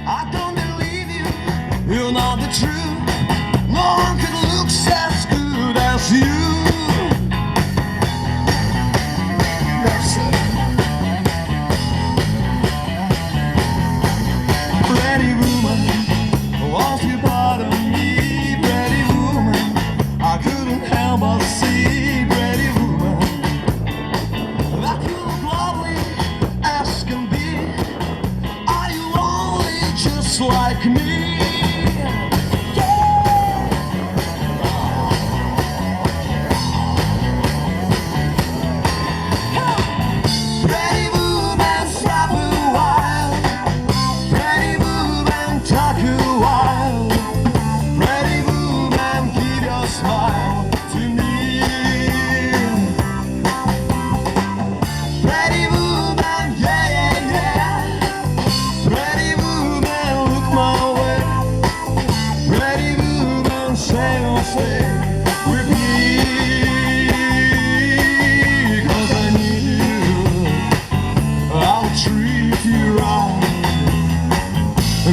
I don't believe you, you're not the truth. No one could look as good as you. That's it. Pretty woman, won't you bother me? Pretty woman, I couldn't help but see. Pretty woman, that you look lovely as can be. Are you only just like me?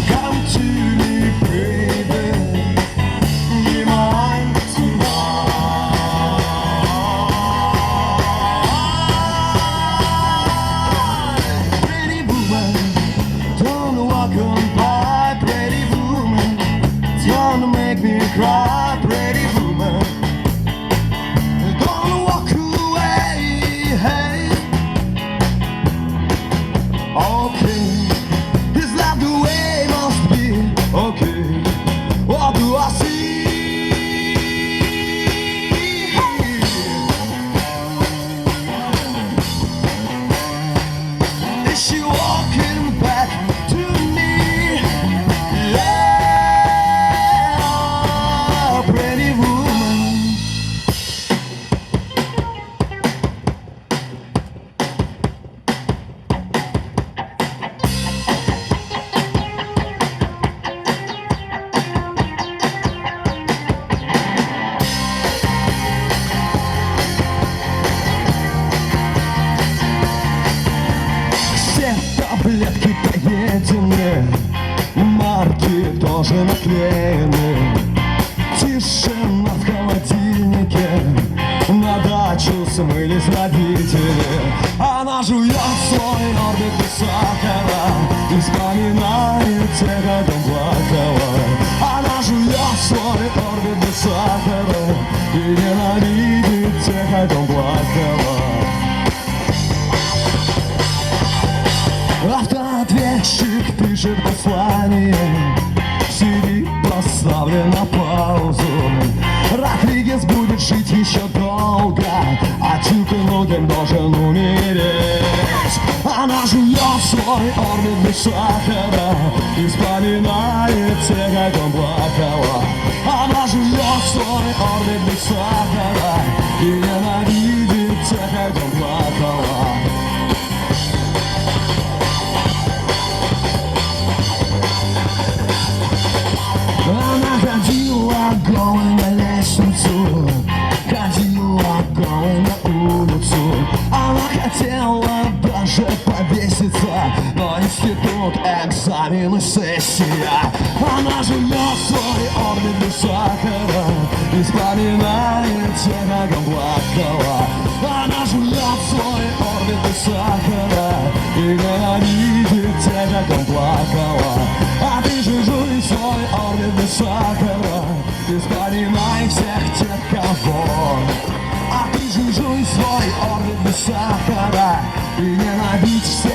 Come to me, baby, be mine tonight. Pretty woman, don't walk on by. Pretty woman, don't make me cry. Pretty woman, don't walk away. Hey, okay. Okay, what do I see? Is she walking back to me? Yeah, pretty woman. Таблетки поедены, марки тоже наклеены. Тишина в холодильнике, на дачу смылись родители. Она жует свой орбит без сахара и вспоминает тех, о ком плакала. Она жует свой орбит без сахара и ненавидит тех, о ком плакала. Автоответчик пишет послание, CD поставлен на паузу. Родригес будет жить еще долго, а Тюкенуген должен умереть. Она жует свой орбит без сахара и вспоминает тех, о ком плакала. Она жует свой орбит без сахара и ненавидит тех, о ком плакала. Она ходила голой на лестницу, ходила голой на улицу. Она хотела даже повеситься, но институт, экзамены, сессия. Она жует свой орбит без сахара и вспоминает тех, о ком плакала. Она жует свой орбит без сахара и ненавидит тех, о ком плакала. А ты же жуй свой орбит без сахара и вспоминай всех тех, кого. А ты же жуй свой орбит без сахара и ненавидь всех.